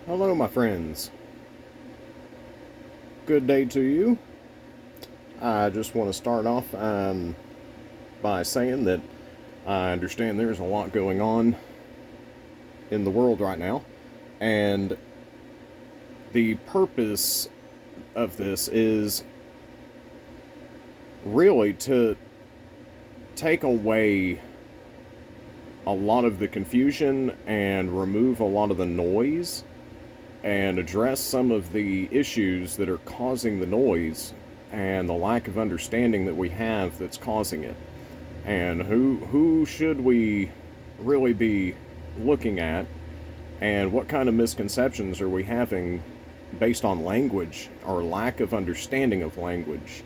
Hello, my friends. Good day to you. I just want to start off by saying that I understand there's a lot going on in the world right now, and the purpose of this is really to take away a lot of the confusion and remove a lot of the noise and address some of the issues that are causing the noise and the lack of understanding that we have that's causing it. And who should we really be looking at, and what kind of misconceptions are we having based on language or lack of understanding of language.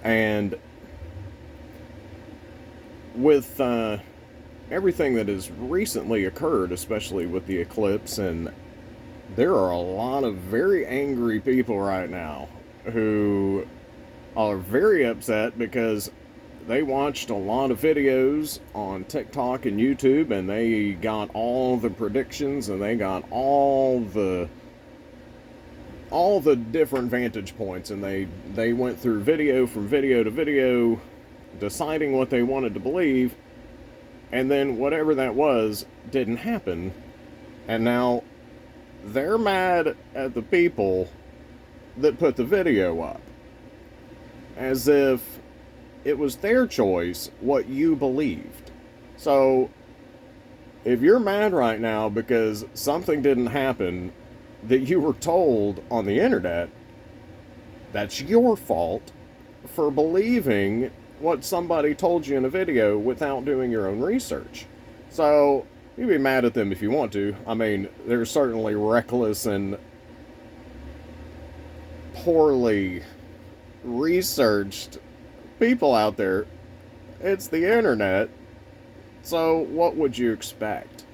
And with everything that has recently occurred, especially with the eclipse, and there are a lot of very angry people right now who are very upset because they watched a lot of videos on TikTok and YouTube, and they got all the predictions, and they got all the different vantage points, and they went through video from video to video deciding what they wanted to believe, and then whatever that was didn't happen, and now they're mad at the people that put the video up, as if it was their choice what you believed. So, if you're mad right now because something didn't happen that you were told on the internet, that's your fault for believing what somebody told you in a video without doing your own research. So, you be mad at them if you want to. I mean, there's certainly reckless and poorly researched people out there. It's the internet. So, what would you expect?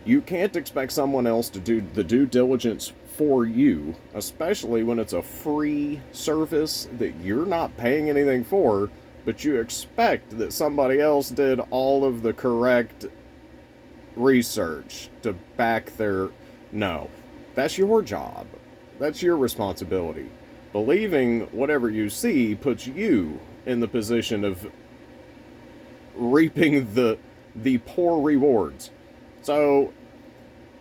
You can't expect someone else to do the due diligence for you, especially when it's a free service that you're not paying anything for, but you expect that somebody else did all of the correct research to back their. No. That's your job. That's your responsibility. Believing whatever you see puts you in the position of reaping the poor rewards. So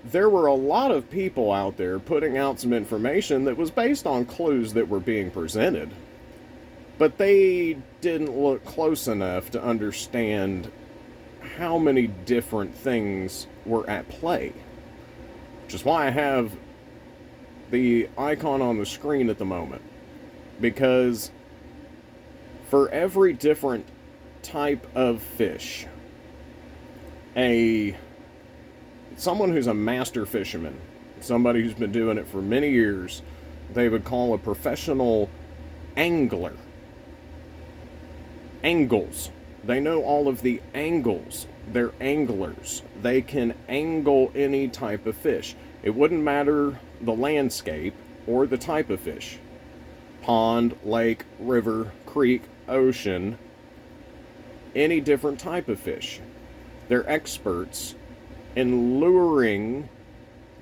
there were a lot of people out there putting out some information that was based on clues that were being presented, but they didn't look close enough to understand how many different things were at play. Which is why I have the icon on the screen at the moment. Because for every different type of fish, someone who's a master fisherman, somebody who's been doing it for many years, they would call a professional angler. Angles. They know all of the angles. They're anglers. They can angle any type of fish. It wouldn't matter the landscape or the type of fish. Pond, lake, river, creek, ocean, any different type of fish. They're experts in luring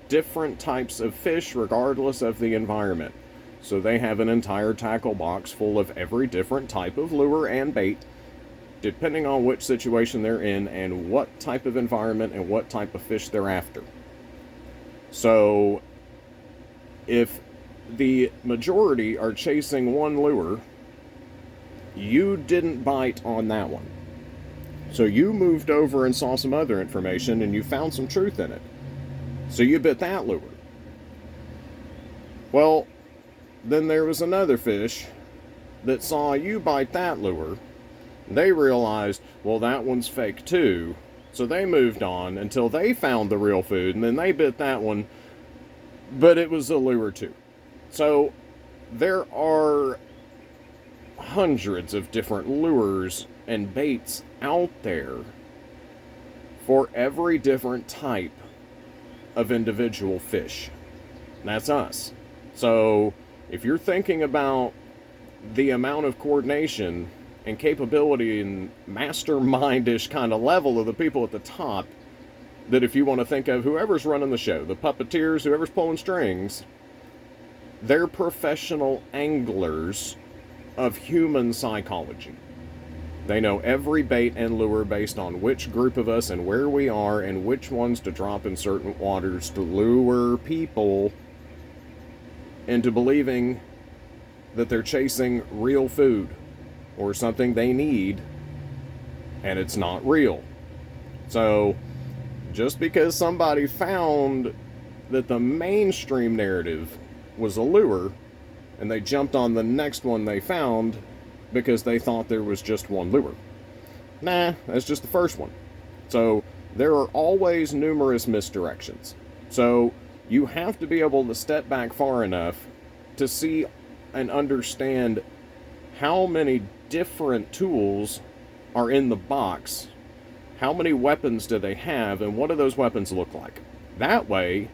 different types of fish regardless of the environment. So they have an entire tackle box full of every different type of lure and bait, depending on which situation they're in and what type of environment and what type of fish they're after. So, if the majority are chasing one lure, you didn't bite on that one. So you moved over and saw some other information and you found some truth in it. So you bit that lure. Well, then there was another fish that saw you bite that lure. They realized, well, that one's fake too. So they moved on until they found the real food, and then they bit that one, but it was a lure too. So there are hundreds of different lures and baits out there for every different type of individual fish. That's us. So if you're thinking about the amount of coordination and capability and mastermindish kind of level of the people at the top, that if you want to think of whoever's running the show, the puppeteers, whoever's pulling strings, they're professional anglers of human psychology. They know every bait and lure based on which group of us and where we are and which ones to drop in certain waters to lure people into believing that they're chasing real food or something they need, and it's not real. So, just because somebody found that the mainstream narrative was a lure, and they jumped on the next one they found because they thought there was just one lure. Nah, that's just the first one. So, there are always numerous misdirections. So, you have to be able to step back far enough to see and understand how many different tools are in the box, how many weapons do they have, and what do those weapons look like. That way,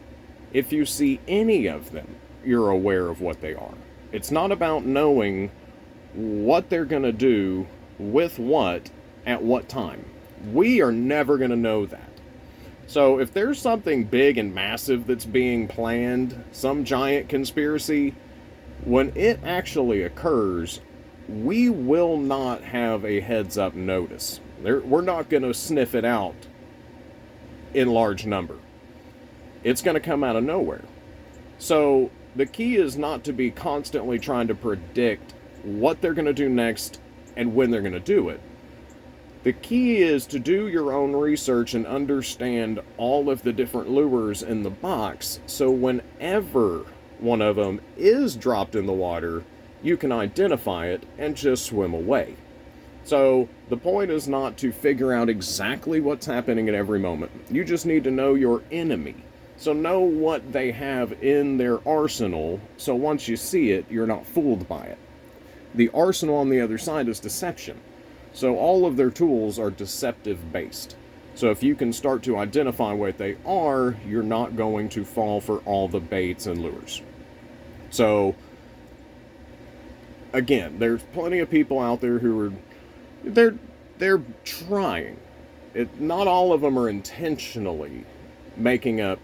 if you see any of them, you're aware of what they are. It's not about knowing what they're going to do with what at what time. We are never going to know that. So if there's something big and massive that's being planned, some giant conspiracy, when it actually occurs, we will not have a heads up notice. We're not going to sniff it out in large number. It's going to come out of nowhere. So the key is not to be constantly trying to predict what they're going to do next and when they're going to do it. The key is to do your own research and understand all of the different lures in the box, so whenever one of them is dropped in the water, you can identify it and just swim away. So the point is not to figure out exactly what's happening at every moment. You just need to know your enemy. So know what they have in their arsenal, so once you see it, you're not fooled by it. The arsenal on the other side is deception. So all of their tools are deceptive based. So if you can start to identify what they are, you're not going to fall for all the baits and lures. So again, there's plenty of people out there who are they're trying. Not all of them are intentionally making up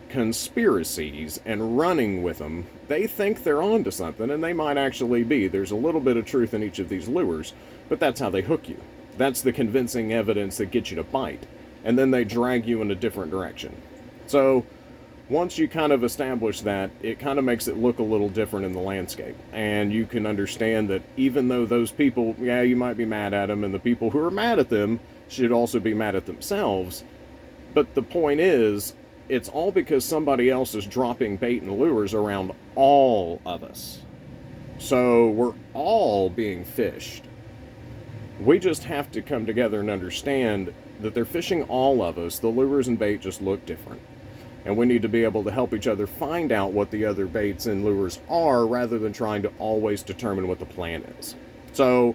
conspiracies and running with them. They think they're onto something, and they might actually be. There's a little bit of truth in each of these lures, but that's how they hook you. That's the convincing evidence that gets you to bite, and then they drag you in a different direction. So once you kind of establish that, it kind of makes it look a little different in the landscape, and you can understand that even though those people, yeah, you might be mad at them, and the people who are mad at them should also be mad at themselves, but the point is, it's all because somebody else is dropping bait and lures around all of us. So we're all being fished. We just have to come together and understand that they're fishing all of us. The lures and bait just look different. And we need to be able to help each other find out what the other baits and lures are, rather than trying to always determine what the plan is. So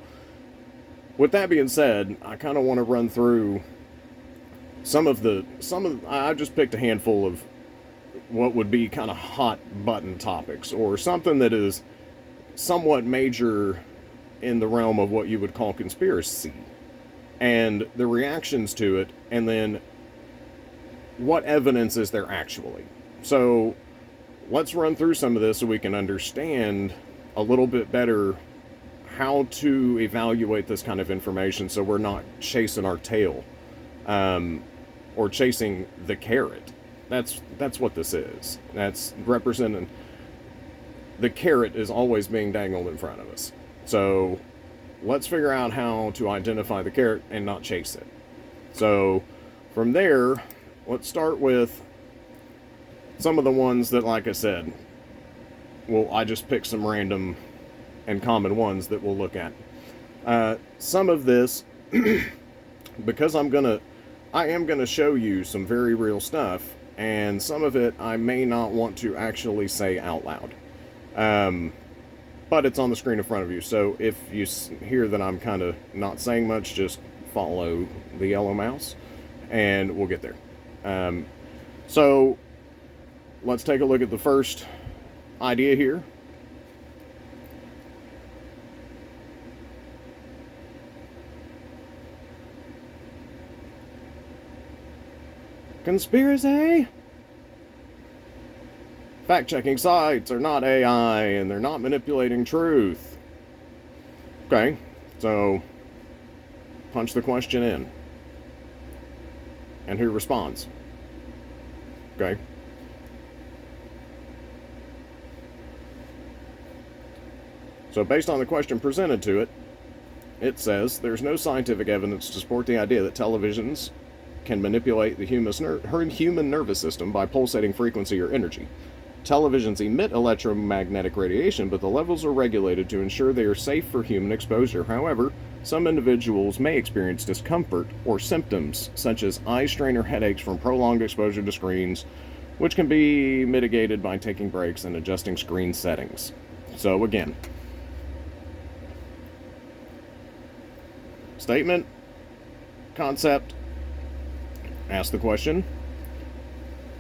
with that being said, I kind of want to run through I just picked a handful of what would be kind of hot button topics, or something that is somewhat major in the realm of what you would call conspiracy, and the reactions to it, and then what evidence is there actually. So let's run through some of this so we can understand a little bit better how to evaluate this kind of information, so we're not chasing our tail. Or chasing the carrot. That's what this is. That's representing, the carrot is always being dangled in front of us. So let's figure out how to identify the carrot and not chase it. So from there, let's start with some of the ones that, like I said, I just picked some random and common ones that we'll look at. Some of this, because I am going to show you some very real stuff, and some of it I may not want to actually say out loud. But it's on the screen in front of you, so if you hear that I'm kind of not saying much, just follow the yellow mouse, and we'll get there. So let's take a look at the first idea here. Conspiracy? Fact-checking sites are not AI, and they're not manipulating truth. Okay, so punch the question in. And who responds? Okay. So based on the question presented to it, it says there's no scientific evidence to support the idea that televisions can manipulate the human nervous system by pulsating frequency or energy. Televisions emit electromagnetic radiation, but the levels are regulated to ensure they are safe for human exposure. However, some individuals may experience discomfort or symptoms such as eye strain or headaches from prolonged exposure to screens, which can be mitigated by taking breaks and adjusting screen settings. So again, statement, concept, ask the question,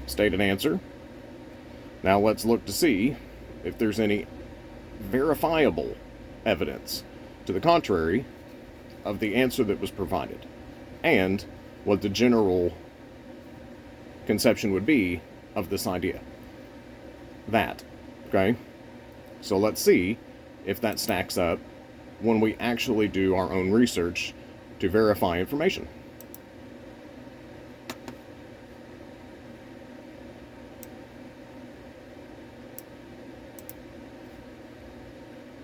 state an answer. Now let's look to see if there's any verifiable evidence to the contrary of the answer that was provided, and what the general conception would be of this idea. Okay? So let's see if that stacks up when we actually do our own research to verify information.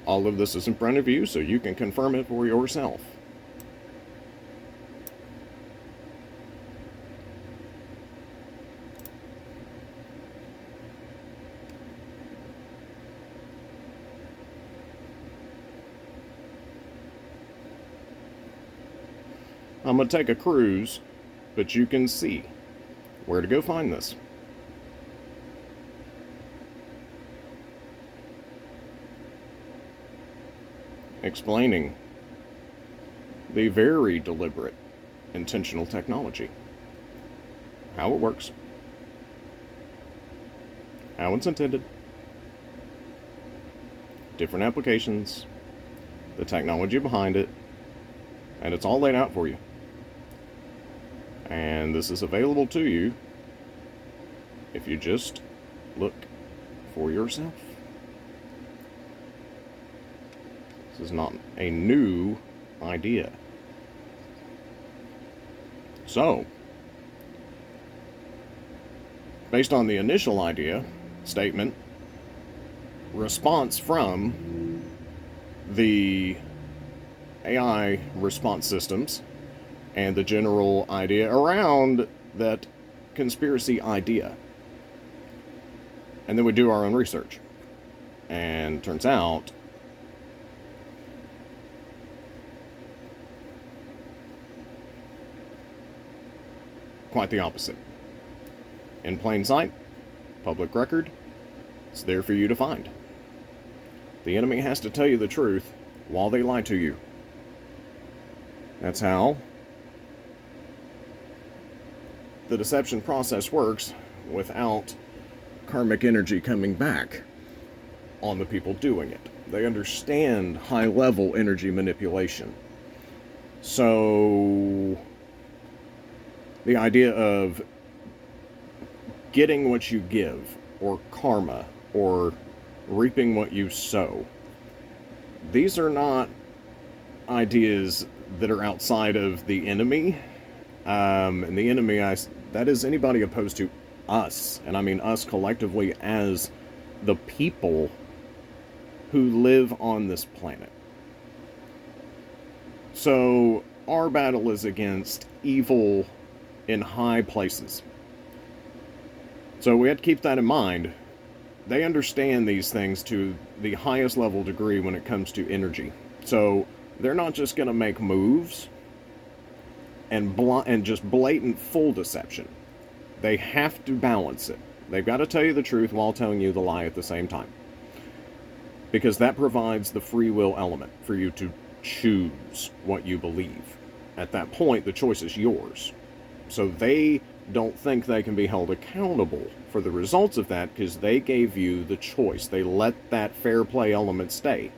All of this is in front of you, so you can confirm it for yourself. I'm going to take a cruise, but you can see where to go find this. Explaining the very deliberate, intentional technology. How it works. How it's intended. Different applications. The technology behind it. And it's all laid out for you. And this is available to you if you just look for yourself. This is not a new idea. So, based on the initial idea, statement, response from the AI response systems, and the general idea around that conspiracy idea. And then we do our own research. And turns out quite the opposite. In plain sight, public record, it's there for you to find. The enemy has to tell you the truth while they lie to you. That's how the deception process works without karmic energy coming back on the people doing it. They understand high-level energy manipulation. So the idea of getting what you give, or karma, or reaping what you sow, these are not ideas that are outside of the enemy. And the enemy, that is anybody opposed to us, and I mean us collectively as the people who live on this planet. So our battle is against evil in high places. So we have to keep that in mind. They understand these things to the highest level degree when it comes to energy. So they're not just going to make moves and just blatant full deception. They have to balance it. They've got to tell you the truth while telling you the lie at the same time. Because that provides the free will element for you to choose what you believe. At that point, the choice is yours. So they don't think they can be held accountable for the results of that because they gave you the choice. They let that fair play element stay.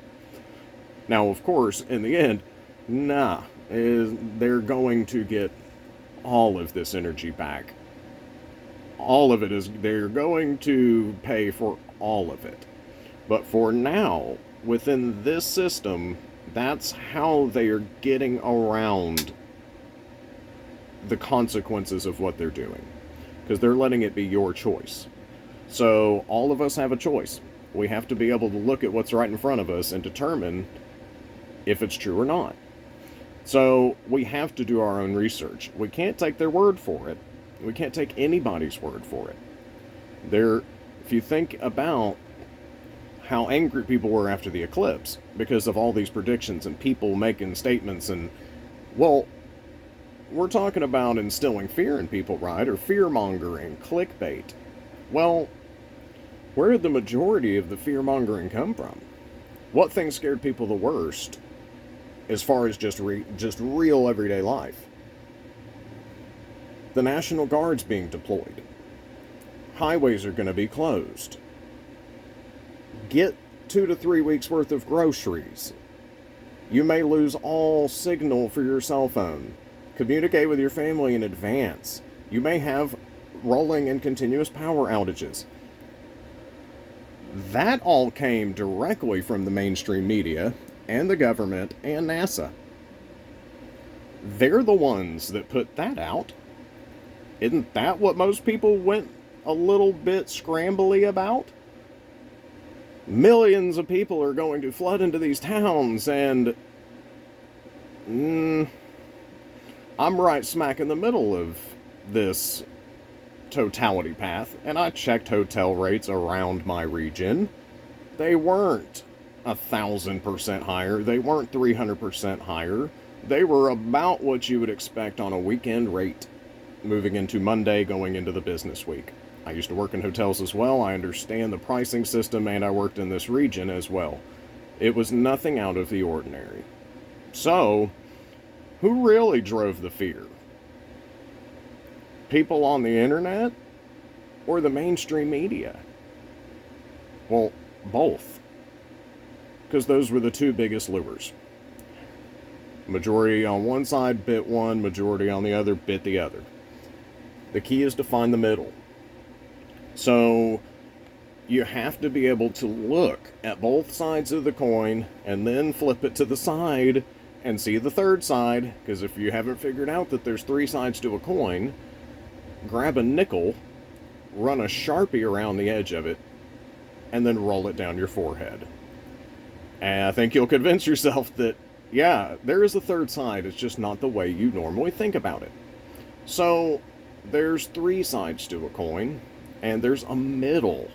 Now, of course, in the end, they're going to get all of this energy back All of it is, they're going to pay for all of it. But for now, within this system, that's how they are getting around the consequences of what they're doing. Because they're letting it be your choice. So all of us have a choice. We have to be able to look at what's right in front of us and determine if it's true or not. So we have to do our own research. We can't take their word for it. We can't take anybody's word for it. If you think about how angry people were after the eclipse because of all these predictions and people making statements, and, well, we're talking about instilling fear in people, right? Or fear-mongering, clickbait. Well, where did the majority of the fear-mongering come from? What thing scared people the worst as far as just real everyday life? The National Guard's being deployed. Highways are going to be closed. Get 2 to 3 weeks worth of groceries. You may lose all signal for your cell phone. Communicate with your family in advance. You may have rolling and continuous power outages. That all came directly from the mainstream media and the government and NASA. They're the ones that put that out. Isn't that what most people went a little bit scrambly about? Millions of people are going to flood into these towns, and I'm right smack in the middle of this totality path, and I checked hotel rates around my region. They weren't 1,000% higher. They weren't 300% higher. They were about what you would expect on a weekend rate moving into Monday, going into the business week. I used to work in hotels as well. I understand the pricing system, and I worked in this region as well. It was nothing out of the ordinary. So, who really drove the fear? People on the internet or the mainstream media? Well, both. Because those were the two biggest lures. Majority on one side bit one, majority on the other bit the other. The key is to find the middle. So you have to be able to look at both sides of the coin and then flip it to the side and see the third side. Because if you haven't figured out that there's 3 sides to a coin, grab a nickel, run a Sharpie around the edge of it, and then roll it down your forehead. And I think you'll convince yourself that, yeah, there is a third side. It's just not the way you normally think about it. So there's 3 sides to a coin, and there's a middle,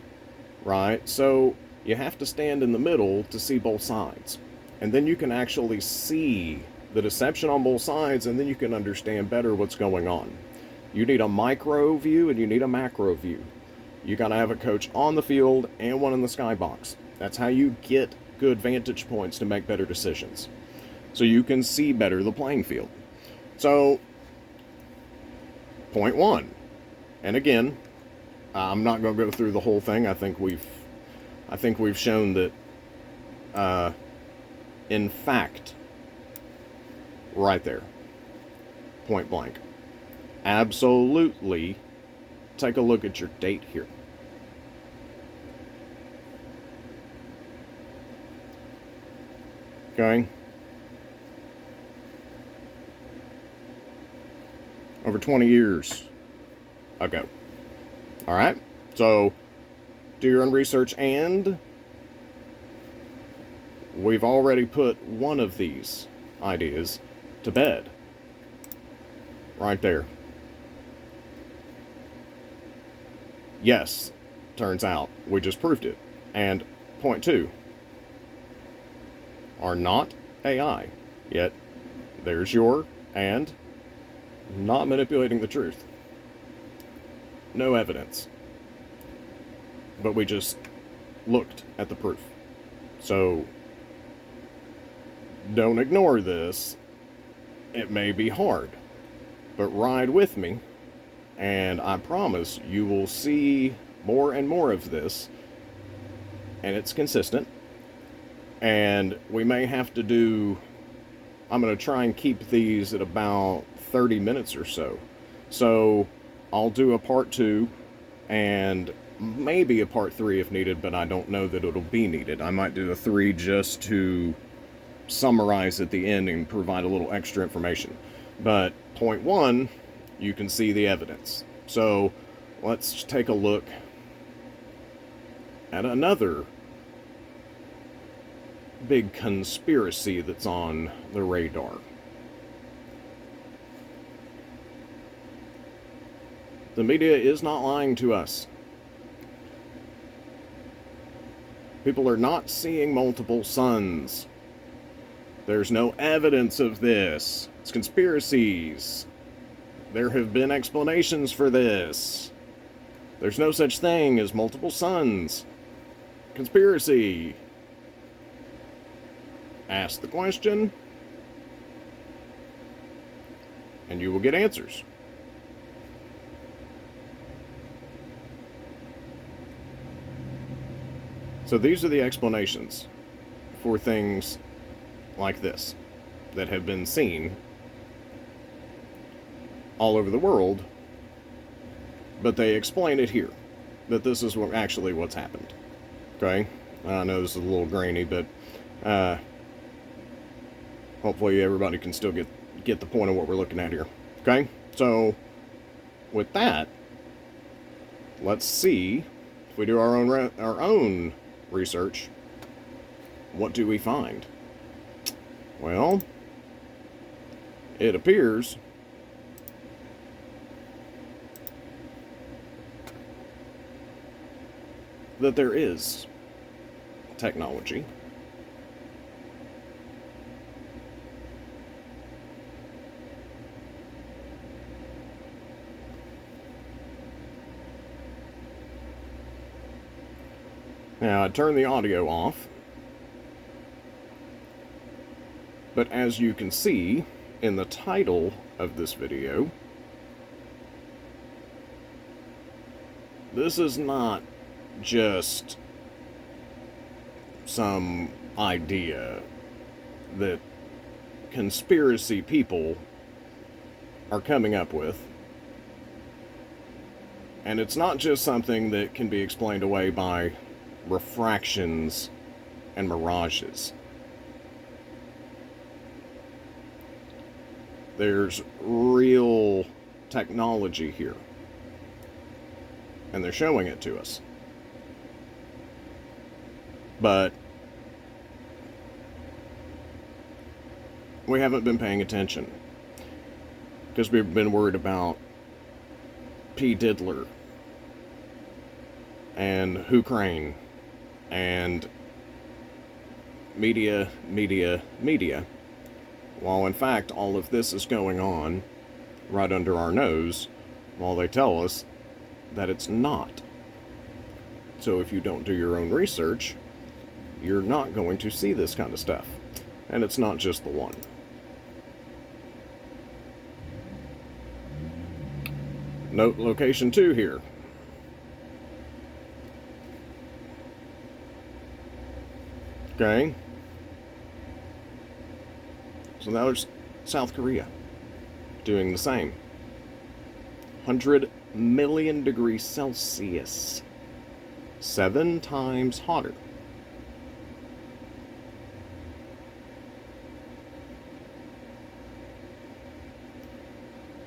right? So you have to stand in the middle to see both sides. And then you can actually see the deception on both sides, and then you can understand better what's going on. You need a micro view and you need a macro view. You gotta have a coach on the field and one in the skybox. That's how you get good vantage points to make better decisions. So you can see better the playing field. So, point 1. And again, I'm not going to go through the whole thing. I think we've shown that, in fact, right there, point blank, absolutely, take a look at your date here. Okay? Over 20 years ago. Alright? So, do your own research, and we've already put one of these ideas to bed. Right there. Yes, turns out, we just proved it. And point 2, are not AI. Yet, there's your, and not manipulating the truth. No evidence. But we just looked at the proof. So, don't ignore this. It may be hard, but ride with me, and I promise you will see more and more of this, and it's consistent. And we may have to do, I'm going to try and keep these at about 30 minutes or so. So I'll do a part 2 and maybe a part 3 if needed, but I don't know that it'll be needed. I might do a 3 just to summarize at the end and provide a little extra information. But point 1, you can see the evidence. So let's take a look at another big conspiracy that's on the radar. The media is not lying to us. People are not seeing multiple suns. There's no evidence of this. It's conspiracies. There have been explanations for this. There's no such thing as multiple suns. Conspiracy. Ask the question, and you will get answers. So these are the explanations for things like this that have been seen all over the world, but they explain it here, that this is actually what's happened. Okay? I know this is a little grainy, but hopefully everybody can still get the point of what we're looking at here. Okay? So, with that, let's see if we do our own research. What do we find? Well, it appears that there is technology now. I turned the audio off, but as you can see in the title of this video, this is not just some idea that conspiracy people are coming up with. And it's not just something that can be explained away by refractions and mirages. There's real technology here, and they're showing it to us. But we haven't been paying attention because we've been worried about P. Diddler and Ukraine and media, while in fact all of this is going on right under our nose, while they tell us that it's not. So if you don't do your own research, you're not going to see this kind of stuff. And it's not just the one. Note location 2 here. Okay. So now there's South Korea doing the same. 100 million degrees Celsius. 7 times hotter.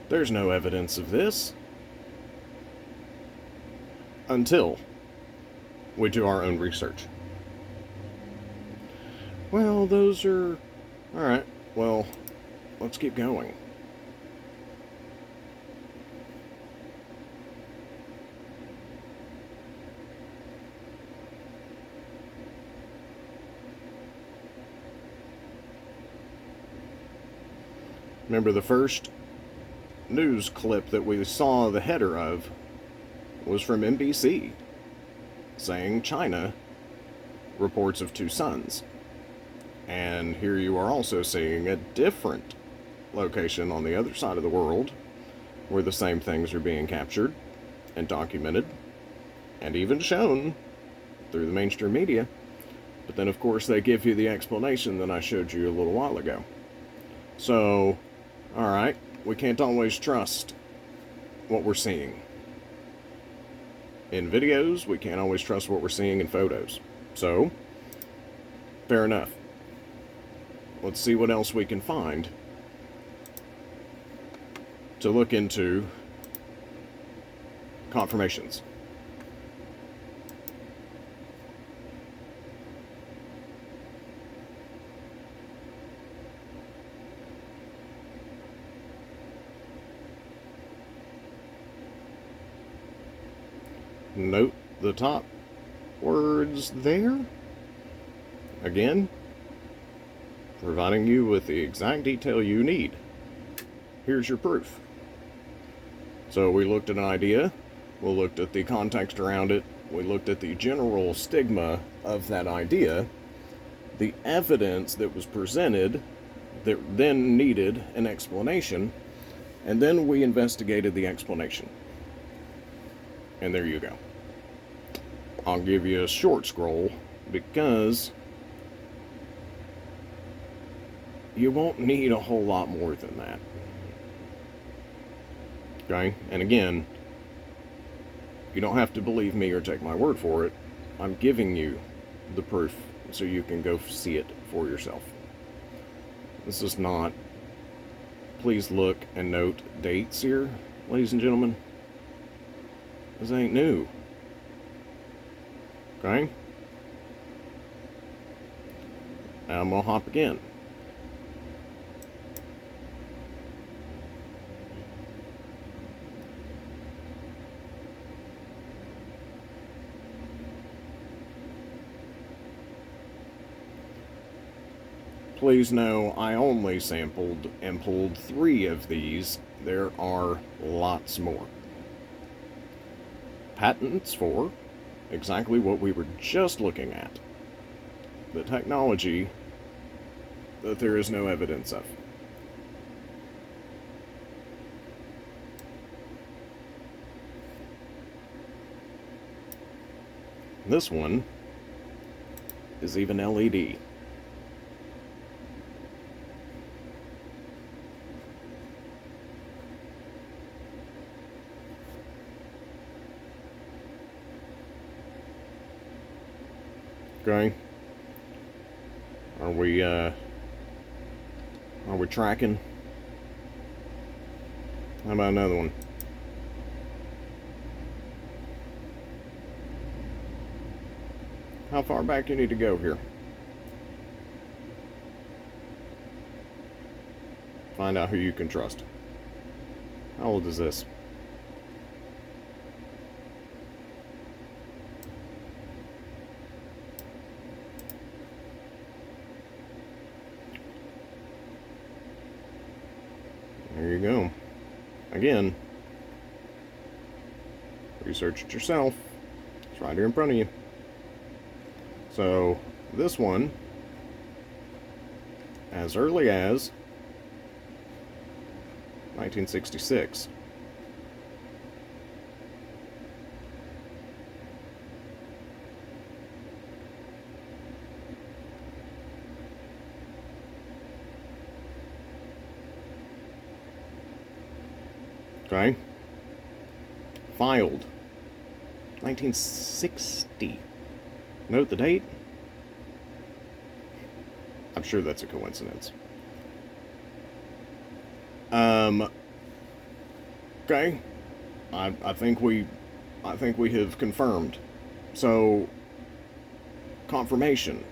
There's no evidence of this until we do our own research. Well, those are... Alright, well, let's keep going. Remember, the first news clip that we saw the header of was from NBC, saying China reports of 2 suns. And here you are also seeing a different location on the other side of the world where the same things are being captured and documented and even shown through the mainstream media. But then, of course, they give you the explanation that I showed you a little while ago. So, alright, we can't always trust what we're seeing. In videos, we can't always trust what we're seeing in photos. So, fair enough. Let's see what else we can find to look into confirmations. Note the top words there. Again, providing you with the exact detail you need. Here's your proof. So we looked at an idea, we looked at the context around it, we looked at the general stigma of that idea, the evidence that was presented that then needed an explanation, and then we investigated the explanation. And there you go. I'll give you a short scroll because you won't need a whole lot more than that. Okay? And again, you don't have to believe me or take my word for it. I'm giving you the proof so you can go see it for yourself. This is not... Please look and note dates here, ladies and gentlemen. This ain't new. Okay? Now I'm gonna hop again. Please know I only sampled and pulled 3 of these. There are lots more. Patents for exactly what we were just looking at. The technology that there is no evidence of. This one is even LED. Okay. Are we tracking? How about another one? How far back do you need to go here? Find out who you can trust. How old is this? There you go. Again, research it yourself. It's right here in front of you. So, this one, as early as 1966. Okay. Filed 1960. Note the date. I'm sure that's a coincidence. Okay. I think we have confirmed. So, confirmation.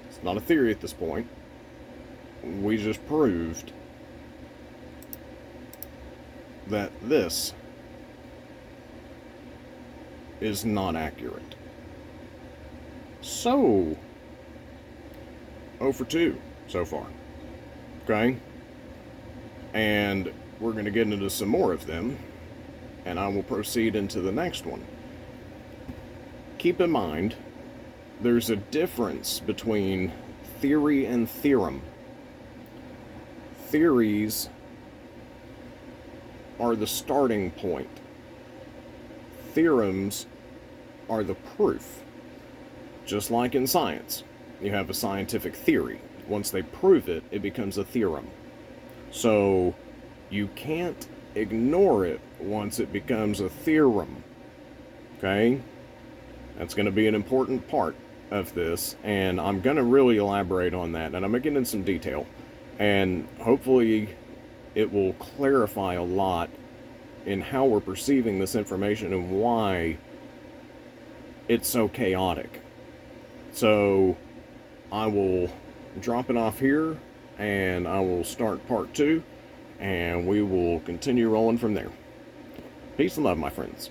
It's not a theory at this point. We just proved that this is not accurate. So, 0 for 2 so far. Okay? And we're going to get into some more of them, and I will proceed into the next one. Keep in mind, there's a difference between theory and theorem. Theories are the starting point. Theorems are the proof. Just like in science, you have a scientific theory. Once they prove it, it becomes a theorem. So you can't ignore it once it becomes a theorem. Okay? That's going to be an important part of this, and I'm going to really elaborate on that, and I'm going to get in some detail. And hopefully it will clarify a lot in how we're perceiving this information and why it's so chaotic. So I will drop it off here, and I will start part 2, and we will continue rolling from there. Peace and love, my friends.